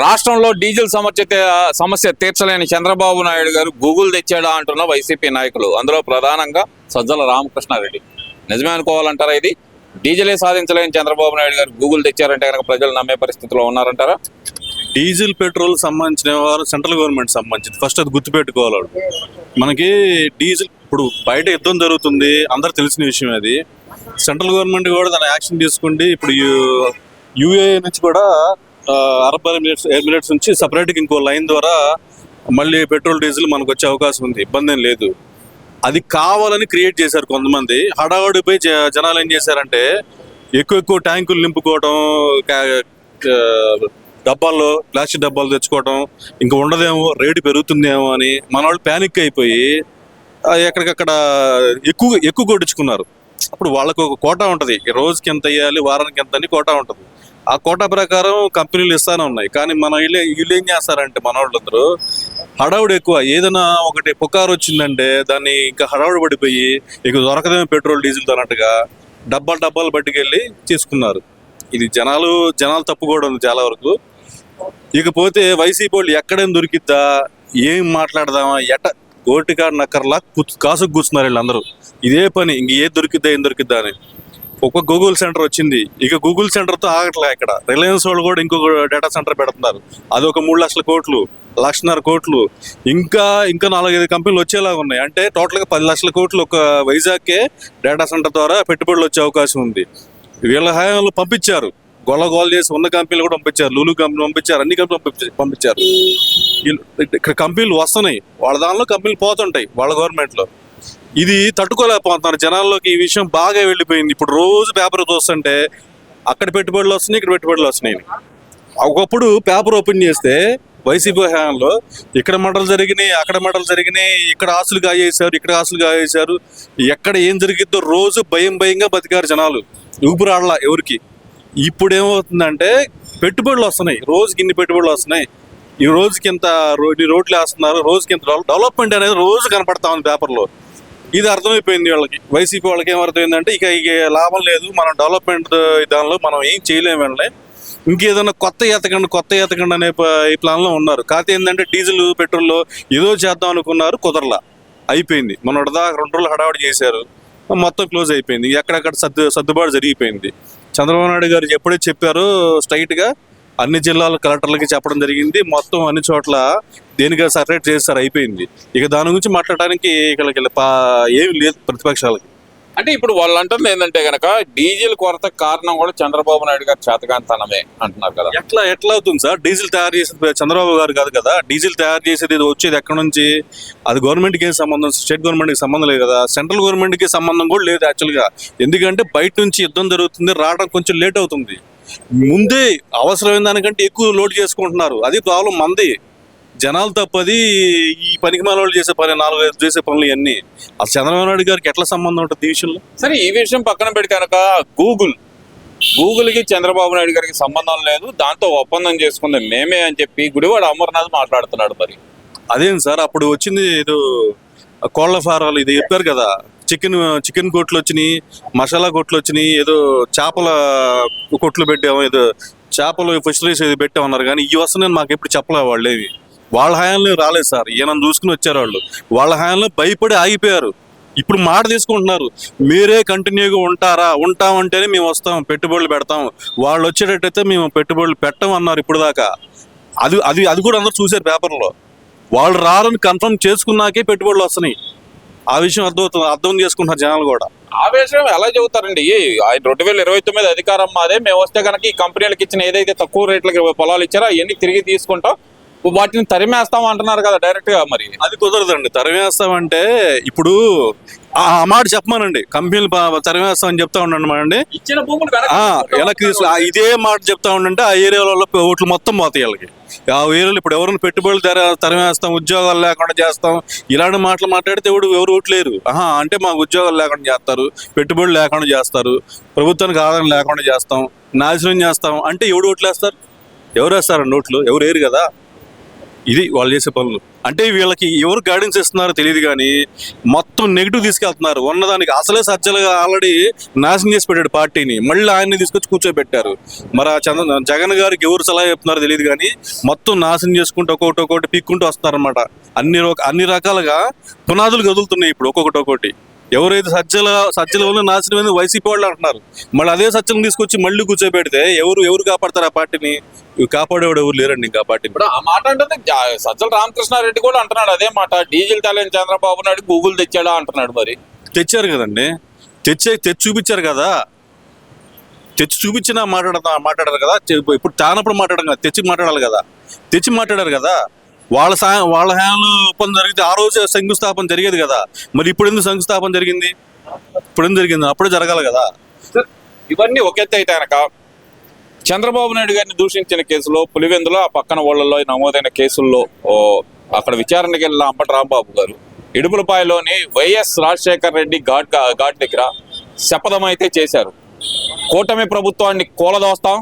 రాష్ట్రంలో డీజిల్ సమస్య తీర్చలేని చంద్రబాబు నాయుడు గారు గూగుల్ తెచ్చాడా అంటున్న వైసీపీ నాయకులు, అందులో ప్రధానంగా సజ్జల రామకృష్ణారెడ్డి. నిజమే అనుకోవాలంటారా? ఇది డీజిలే సాధించలేని చంద్రబాబు నాయుడు గారు గూగుల్ తెచ్చారంటే కనుక ప్రజలు నమ్మే పరిస్థితిలో ఉన్నారంటారా? డీజిల్ పెట్రోల్ సంబంధించిన వారు సెంట్రల్ గవర్నమెంట్ సంబంధించింది. ఫస్ట్ అది గుర్తుపెట్టుకోవాలి. మనకి డీజిల్ ఇప్పుడు బయట యుద్ధం జరుగుతుంది, అందరు తెలిసిన విషయం. అది సెంట్రల్ గవర్నమెంట్ కూడా దాని యాక్షన్ తీసుకుంటే ఇప్పుడు యూఏ నుంచి కూడా అరబ్ ఎమిరేట్స్ నుంచి సపరేట్గా ఇంకో లైన్ ద్వారా మళ్ళీ పెట్రోల్ డీజిల్ మనకు వచ్చే అవకాశం ఉంది. ఇబ్బంది ఏం లేదు. అది కావాలని క్రియేట్ చేశారు కొంతమంది. హడావుడిపై జనాలు ఏం చేశారంటే ఎక్కువ ట్యాంకులు నింపుకోవడం, డబ్బాల్లో ప్లాస్టిక్ డబ్బాలు తెచ్చుకోవడం, ఇంకా ఉండదేమో రేటు పెరుగుతుందేమో అని మన వాళ్ళు ప్యానిక్ అయిపోయి ఎక్కడికక్కడ ఎక్కువ కొట్టించుకున్నారు. అప్పుడు వాళ్ళకు ఒక కోటా ఉంటుంది, రోజుకి ఎంత వేయాలి, వారానికి ఎంత అని కోటా ఉంటుంది. ఆ కోటా ప్రకారం కంపెనీలు ఇస్తానే ఉన్నాయి. కానీ మన వీళ్ళు ఏం చేస్తారంటే మన వాళ్ళందరూ హడావుడు ఎక్కువ. ఏదైనా ఒకటి పుకారు వచ్చిందంటే దాన్ని ఇంకా హడావుడు పడిపోయి ఇక దొరకదేమో పెట్రోల్ డీజిల్ అన్నట్టుగా డబ్బాలు పట్టుకెళ్ళి తీసుకున్నారు. ఇది జనాలు తప్పు కూడా ఉంది చాలా వరకు. ఇకపోతే వైసీపీ వాళ్ళు ఎక్కడైనా దొరికిద్దా, ఏం మాట్లాడదామా, గోటికా నక్కర్లా కాసుకు కూర్చున్నారు వీళ్ళందరూ. ఇదే పని, ఇంక ఏం దొరికిద్దా అని. ఒక గూగుల్ సెంటర్ వచ్చింది, ఇక గూగుల్ సెంటర్తో ఆగట్లే. ఇక్కడ రిలయన్స్ వాళ్ళు కూడా ఇంకొక డేటా సెంటర్ పెడుతున్నారు. అది ఒక 3 లక్షల కోట్లు, 1.5 కోట్లు, ఇంకా 4-5 కంపెనీలు వచ్చేలాగా ఉన్నాయి. అంటే టోటల్గా 10 లక్షల కోట్లు ఒక వైజాగ్కే డేటా సెంటర్ ద్వారా పెట్టుబడులు వచ్చే అవకాశం ఉంది. వీళ్ళ హయాంలో పంపించారు, గోల చేసి ఉన్న కంపెనీలు కూడా పంపించారు. లూలు కంపెనీ పంపించారు, అన్ని కంపెనీలు పంపించారు. ఇక్కడ కంపెనీలు వస్తున్నాయి, వాళ్ళ దానిలో కంపెనీలు పోతుంటాయి వాళ్ళ గవర్నమెంట్లో. ఇది తట్టుకోలేకపోతున్నారు జనాల్లోకి. ఈ విషయం బాగా వెళ్ళిపోయింది. ఇప్పుడు రోజు పేపర్ చూస్తుంటే అక్కడ పెట్టుబడులు వస్తున్నాయి, ఇక్కడ పెట్టుబడులు వస్తున్నాయి. ఒకప్పుడు పేపర్ ఓపెన్ చేస్తే వైసీపీ హయాంలో ఇక్కడ మటలు జరిగినాయి, అక్కడ మటలు జరిగినాయి, ఇక్కడ ఆస్తులు గాయేశారు, ఇక్కడ ఆస్తులు గాయేశారు, ఎక్కడ ఏం జరిగిద్దో రోజు భయంగా బతికారు జనాలు. ఊపిరాడలా ఎవరికి. ఇప్పుడు ఏమవుతుందంటే పెట్టుబడులు వస్తున్నాయి, రోజుకి ఇన్ని పెట్టుబడులు వస్తున్నాయి, ఈ రోజుకి ఇంత రోడ్లు వేస్తున్నారు, రోజుకి ఇంత డెవలప్మెంట్ అనేది రోజు కనపడతా ఉంది పేపర్లో. ఇది అర్థమైపోయింది వాళ్ళకి. వైసీపీ వాళ్ళకి ఏమర్థమైందంటే ఇక లాభం లేదు, మనం డెవలప్మెంట్ దానిలో మనం ఏం చేయలేము వెళ్ళే, ఇంకేదైనా కొత్త ఎతకండి అనే ఈ ప్లాన్లో ఉన్నారు. కాకపోతే ఏంటంటే డీజిల్ పెట్రోల్లో ఏదో చేద్దాం అనుకున్నారు, కుదరలా, అయిపోయింది. మన 2 రోజులు హడావుడి చేశారు, మొత్తం క్లోజ్ అయిపోయింది. ఎక్కడెక్కడ సర్దుబాటు జరిగిపోయింది. చంద్రబాబు నాయుడు గారు ఎప్పుడైతే చెప్పారో స్ట్రైట్గా అన్ని జిల్లాల కలెక్టర్లకి చెప్పడం జరిగింది. మొత్తం అన్ని చోట్ల దేనిగా సపరేట్ చేస్తారు, అయిపోయింది. ఇక దాని గురించి మాట్లాడడానికి ఏమి లేదు ప్రతిపక్షాలకి. అంటే ఇప్పుడు వాళ్ళు అంటుంది ఏంటంటే కనుక డీజిల్ కొరత కారణం కూడా చంద్రబాబు నాయుడు గారు చేతకాంతనమే అంటున్నారు కదా. ఎట్లా అవుతుంది సార్? డీజిల్ తయారు చేసేది చంద్రబాబు గారు కాదు కదా. డీజిల్ తయారు చేసేది వచ్చేది ఎక్కడి నుంచి? అది గవర్నమెంట్కి ఏం సంబంధం? స్టేట్ గవర్నమెంట్కి సంబంధం లేదు కదా. సెంట్రల్ గవర్నమెంట్కి సంబంధం కూడా లేదు యాక్చువల్గా. ఎందుకంటే బయట నుంచి యుద్ధం జరుగుతుంది, రావడం కొంచెం లేట్ అవుతుంది. ముందే అవసరమైన దానికంటే ఎక్కువ లోడ్ చేసుకుంటున్నారు. అది ప్రాబ్లం మంది, జనాలు తప్పది. ఈ పనికి మాలోళ్ళు చేసే పని, 4-5 చేసే పనులు ఇవన్నీ. అసలు చంద్రబాబు నాయుడు గారికి ఎట్లా సంబంధం ఉంటుంది ఈ విషయంలో? సరే, ఈ విషయం పక్కన పెడితే కనుక గూగుల్కి చంద్రబాబు నాయుడు గారికి సంబంధం లేదు, దాంతో ఒప్పందం చేసుకుంది మేమే అని చెప్పి గుడివాడ అమర్నాథ్ మాట్లాడుతున్నాడు. మరి అదేం సార్, అప్పుడు వచ్చింది ఏదో కోళ్ల ఫారాలు ఇది చెప్పారు కదా, చికెన్ కొట్లు వచ్చినాయి, మసాలా కొట్లు వచ్చినాయి, ఏదో చేపల కొట్లు పెట్టాము, ఏదో చేపలు ఫిషరీస్ ఏది పెట్టామన్నారు. కానీ ఈ వస్తున్నాయని మాకు ఎప్పుడు చెప్పలే వాళ్ళు. ఏవి వాళ్ళ హయాంలో రాలేదు సార్, ఈయన చూసుకుని వచ్చారు వాళ్ళు. వాళ్ళ హయాంలో భయపడి ఆగిపోయారు. ఇప్పుడు మాట తీసుకుంటున్నారు, మీరే కంటిన్యూగా ఉంటామంటేనే మేము వస్తాం, పెట్టుబడులు పెడతాం, వాళ్ళు వచ్చేటట్టయితే మేము పెట్టుబడులు పెట్టం అన్నారు ఇప్పుడు దాకా. అది కూడా అందరూ చూశారు పేపర్లో. వాళ్ళు రారని కన్ఫర్మ్ చేసుకున్నాకే పెట్టుబడులు వస్తున్నాయి. ఆ విషయం అర్థం చేసుకుంటున్నారు జనాలు కూడా. ఆ విషయం ఎలా చెబుతారండి? ఆయన 2029 అధికారం మాదే, మేము వస్తే కనుక ఈ కంపెనీలకు ఇచ్చిన ఏదైతే తక్కువ రేట్లకి పొలాలు ఇచ్చారో అవన్నీ తిరిగి తీసుకుంటాం, వాటిని తరిమేస్తాం అంటున్నారు కదా డైరెక్ట్ గా. మరి అది కుదరదండి. తరిమేస్తామంటే ఇప్పుడు ఆ మాట చెప్పమానండి, కంపెనీలు తరిమేస్తామని చెప్తా ఉండండి. ఇచ్చిన భూములు వెనక్కి ఇదే మాట చెప్తా ఉండంటే ఆ ఏరియాలో ఓట్లు మొత్తం పోతాయి వాళ్ళకి. ఆ ఏరియాలో ఇప్పుడు ఎవరైనా పెట్టుబడులు తరిమేస్తాం, ఉద్యోగాలు లేకుండా చేస్తాం, ఇలాంటి మాటలు మాట్లాడితే ఎవరు ఓట్లేరు. అంటే మాకు ఉద్యోగాలు లేకుండా చేస్తారు, పెట్టుబడులు లేకుండా చేస్తారు, ప్రభుత్వానికి ఆదాయం లేకుండా చేస్తాం, నాశనం చేస్తాం అంటే ఎవడు ఓట్లు వేస్తారు? ఎవరు వేస్తారండి ఓట్లు? ఎవరు వేరు కదా. ఇది వాళ్ళు చేసే పనులు. అంటే వీళ్ళకి ఎవరు గైడెన్స్ ఇస్తున్నారో తెలియదు కానీ మొత్తం నెగిటివ్ తీసుకెళ్తున్నారు. ఉన్నదానికి అసలే సజ్జలుగా ఆల్రెడీ నాశనం చేసి పెట్టాడు పార్టీని, మళ్ళీ ఆయన్ని తీసుకొచ్చి కూర్చోబెట్టారు. మరి ఆ జగన్ గారికి ఎవరు సలహా చెప్తున్నారో తెలియదు కానీ మొత్తం నాశనం చేసుకుంటూ ఒక్కొక్కటి పీక్కుంటూ వస్తున్నారనమాట. అన్ని రకాలుగా పునాదులు కదులుతున్నాయి ఇప్పుడు ఒక్కొక్కటి. ఎవరైతే సజ్జల వల్ల నాశనమైంది వైసీపీ వాళ్ళు అంటున్నారు, మళ్ళీ అదే సజ్జలను తీసుకొచ్చి మళ్ళీ కూర్చోబెడితే ఎవరు కాపాడతారు ఆ పార్టీని? కాపాడేవాడు ఎవరు లేరండి ఇంకా పార్టీని. ఇప్పుడు ఆ మాట అంటే సజ్జల రామకృష్ణారెడ్డి కూడా అంటున్నాడు అదే మాట. డీజిల్ తెలియని చంద్రబాబు నాయుడు గూగుల్ తెచ్చాడా అంటున్నాడు. మరి తెచ్చారు కదండి, తెచ్చి చూపించారు కదా, తెచ్చి చూపించినా మాట్లాడారు కదా. ఇప్పుడు తానప్పుడు మాట్లాడడం కదా, తెచ్చి మాట్లాడాలి కదా. తెచ్చి మాట్లాడారు కదా. వాళ్ళ హయాంలో ఒప్పందం జరిగితే ఆ రోజు శంకుస్థాపన జరిగేది కదా. మరి ఇప్పుడు ఎందుకు శంకుస్థాపన జరిగింది? అప్పుడే జరగాలి కదా. ఇవన్నీ ఒక ఎత్తు అయితే కనుక చంద్రబాబు నాయుడు గారిని దూషించిన కేసులో పులివెందులో ఆ పక్కన ఊళ్ళలో నమోదైన కేసుల్లో అక్కడ విచారణకి వెళ్ళిన అంబటి రాంబాబు గారు ఇడుపులపాయలోని వైఎస్ రాజశేఖర్ రెడ్డి ఘాట్ దగ్గర శపథం అయితే చేశారు. కూటమి ప్రభుత్వాన్ని కూలదోస్తాం,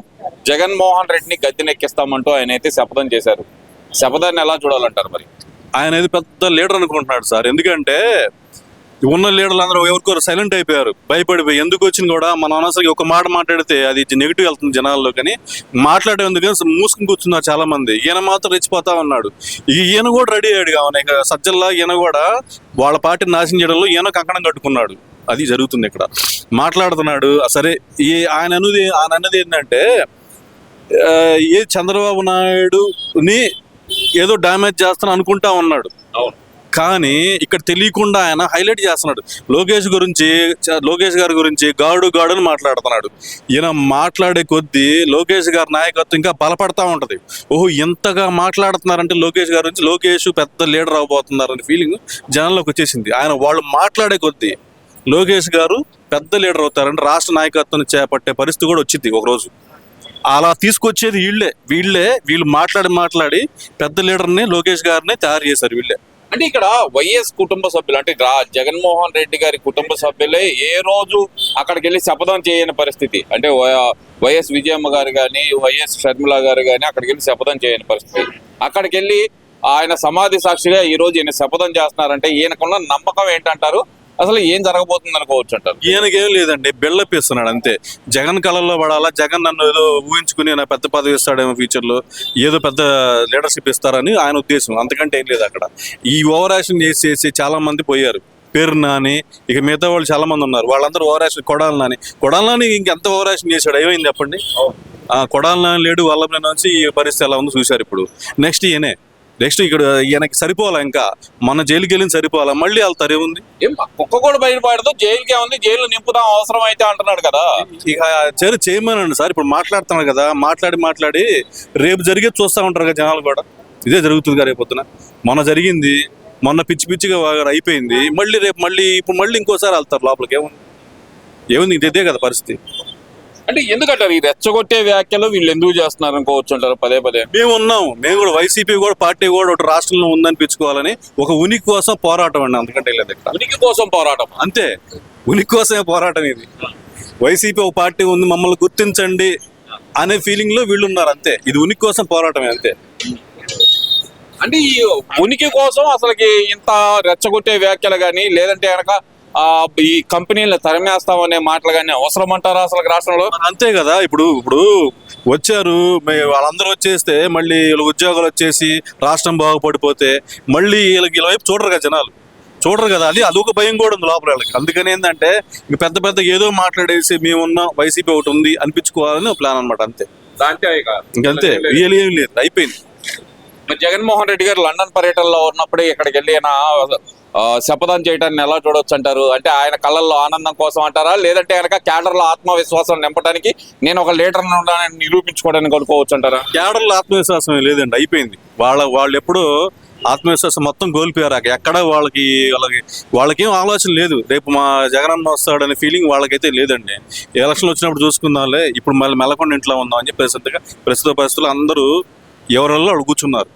జగన్మోహన్ రెడ్డిని గద్దెనెక్కిస్తామంటూ ఆయన అయితే శపథం చేశారు. శపథాన్ని ఎలా చూడాలంటారు? మరి ఆయన ఏది పెద్ద లీడర్ అనుకుంటున్నాడు సార్. ఎందుకంటే ఉన్న లీడర్లు అందరూ ఎవరికొరు సైలెంట్ అయిపోయారు, భయపడిపోయి. ఎందుకు వచ్చింది కూడా మనం అనవసరంగా ఒక మాట మాట్లాడితే అది నెగిటివ్ వెళ్తుంది జనాల్లో, కానీ మాట్లాడేందుకు మూసుకుని కూర్చున్నారు చాలా మంది. ఈయన మాత్రం రెచ్చిపోతా ఉన్నాడు. ఈయన కూడా రెడీ అయ్యాడు కావాలి సజ్జల్లా. ఈయన కూడా వాళ్ళ పార్టీని నాశనం చేయడంలో ఈయన కంకణం కట్టుకున్నాడు. అది జరుగుతుంది ఇక్కడ. మాట్లాడుతున్నాడు సరే. ఆయన అన్నది ఏంటంటే చంద్రబాబు నాయుడుని ఏదో డ్యామేజ్ చేస్తాను అనుకుంటా ఉన్నాడు, కానీ ఇక్కడ తెలియకుండా ఆయన హైలైట్ చేస్తున్నాడు. లోకేష్ గారి గురించి గాడు అని మాట్లాడుతున్నాడు. ఈయన మాట్లాడే కొద్దీ లోకేష్ గారి నాయకత్వం ఇంకా బలపడతా ఉంటది. ఓహో, ఇంతగా మాట్లాడుతున్నారంటే లోకేష్ గారి గురించి, లోకేష్ పెద్ద లీడర్ అవబోతున్నారని ఫీలింగ్ జనంలోకి వచ్చేసింది. వాళ్ళు మాట్లాడే కొద్దీ లోకేష్ గారు పెద్ద లీడర్ అవుతారంటే రాష్ట్ర నాయకత్వం చేపట్టే పరిస్థితి కూడా వచ్చింది ఒకరోజు. అలా తీసుకొచ్చేది వీళ్ళు మాట్లాడి పెద్ద లీడర్ని లోకేష్ గారిని తయారు చేశారు వీళ్ళే. అంటే ఇక్కడ వైఎస్ కుటుంబ సభ్యులు అంటే జగన్మోహన్ రెడ్డి గారి కుటుంబ సభ్యులే ఏ రోజు అక్కడికి వెళ్ళి శపథం చేయని పరిస్థితి. అంటే వైఎస్ విజయమ్మ గారు కానీ వైఎస్ షర్మిల గారు కానీ అక్కడికి వెళ్ళి శపథం చేయని పరిస్థితి. అక్కడికి వెళ్ళి ఆయన సమాధి సాక్షిగా ఈ రోజు ఈయన శపథం చేస్తున్నారంటే ఈయనకున్న నమ్మకం ఏంటంటారు? అసలు ఏం జరగబోతుంది అనుకోవచ్చు అంటారు? ఈయనకేం లేదండి, బిల్డపిస్తున్నాడు అంతే. జగన్ కళల్లో పడాలా, జగన్ నన్ను ఏదో ఊహించుకుని నా పెద్ద పదవి ఇస్తాడేమో ఫ్యూచర్లో, ఏదో పెద్ద లీడర్షిప్ ఇస్తారని ఆయన ఉద్దేశం, అంతకంటే ఏం లేదు అక్కడ. ఈ ఓవర్ యాక్షన్ చేసి చాలా మంది పోయారు. పేరు నాని, ఇక మిగతా వాళ్ళు చాలా మంది ఉన్నారు. వాళ్ళందరూ ఓవర్ యాక్షన్. కొడాలి నాని ఇంకెంత ఓవర్ యాక్షన్ చేశాడు? ఏమైంది చెప్పండి? కొడాలి నాని లేడు, వల్లభనేని నుంచి ఈ పరిస్థితి ఎలా ఉందో చూశారు. ఇప్పుడు నెక్స్ట్ ఇక్కడ ఈయనకి సరిపోవాలా, ఇంకా మన జైలుకి వెళ్ళింది సరిపోవాలా, మళ్ళీ వెళ్తారు. ఏముంది, కుక్క కూడా బయటపడదు, జైలుకి ఏముంది, జైలు నింపుదాం అవసరం అయితే అంటున్నాడు కదా. ఇక చేయమనండి సార్. ఇప్పుడు మాట్లాడుతున్నాడు కదా, మాట్లాడి రేపు జరిగేది చూస్తూ ఉంటారు కదా జనాలు కూడా. ఇదే జరుగుతుంది కదా రేపు పొద్దున. మొన్న పిచ్చిగా అయిపోయింది. ఇప్పుడు ఇంకోసారి వెళ్తారు లోపలికి. ఏముంది ఇదే కదా పరిస్థితి. అంటే ఎందుకంటారు ఈ రెచ్చగొట్టే వ్యాఖ్యలు వీళ్ళు ఎందుకు చేస్తున్నారు అనుకోవచ్చు అంటారు పదే? మేము కూడా వైసీపీ కూడా పార్టీ కూడా ఒక రాష్ట్రంలో ఉందనిపించుకోవాలని ఒక ఉనికి కోసం పోరాటం అండి, అంతకంటే లేదు. ఉనికి కోసం పోరాటం అంతే, ఉనికి కోసమే పోరాటం ఇది. వైసీపీ ఒక పార్టీ ఉంది, మమ్మల్ని గుర్తించండి అనే ఫీలింగ్ లో వీళ్ళు ఉన్నారు అంతే. ఇది ఉనికి కోసం పోరాటమే అంతే. అంటే ఈ ఉనికి కోసం అసలుకి ఇంత రెచ్చగొట్టే వ్యాఖ్యలు కానీ లేదంటే కనుక ఈ కంపెనీలను తరిమేస్తామనే మాటలు కానీ అవసరం అంటారా అసలు రాష్ట్రంలో? అంతే కదా. ఇప్పుడు వచ్చారు వాళ్ళందరూ వచ్చేస్తే మళ్ళీ వీళ్ళ ఉద్యోగాలు వచ్చేసి రాష్ట్రం బాగుపడిపోతే మళ్ళీ వీళ్ళ వైపు చూడరు కదా జనాలు, చూడరు కదా. అదొక భయం కూడా ఉంది లోపల వాళ్ళకి. అందుకని ఏంటంటే ఇంక పెద్ద ఏదో మాట్లాడేసి మేమున్నాం, వైసీపీ ఒకటి ఉంది అనిపించుకోవాలని ప్లాన్ అనమాట అంతే. ఇంకంతే, రియల్ ఏం లేదు, అయిపోయింది. జగన్మోహన్ రెడ్డి గారు లండన్ పర్యటనలో ఉన్నప్పుడే ఇక్కడికి వెళ్ళి శపథం చేయడాన్ని ఎలా చూడొచ్చు అంటారు? అంటే ఆయన కళ్ళల్లో ఆనందం కోసం అంటారా, లేదంటే కనుక క్యాడర్లో ఆత్మవిశ్వాసం నింపడానికి నేను ఒక లీడర్ నిరూపించుకోవడానికి అనుకోవచ్చు అంటారా? క్యాడర్లో ఆత్మవిశ్వాసం లేదండి, అయిపోయింది. వాళ్ళు ఎప్పుడూ ఆత్మవిశ్వాసం మొత్తం కోల్పోయారు. ఎక్కడ వాళ్ళకేం ఆలోచన లేదు, రేపు మా జగనన్న వస్తాడనే ఫీలింగ్ వాళ్ళకైతే లేదండి. ఎలక్షన్లు వచ్చినప్పుడు చూసుకుందాంలే, ఇప్పుడు మళ్ళీ మెల్లకుండా ఇంట్లో ఉందాం అని చెప్పి ప్రస్తుత పరిస్థితులు అందరూ ఎవరిలో కూర్చున్నారు.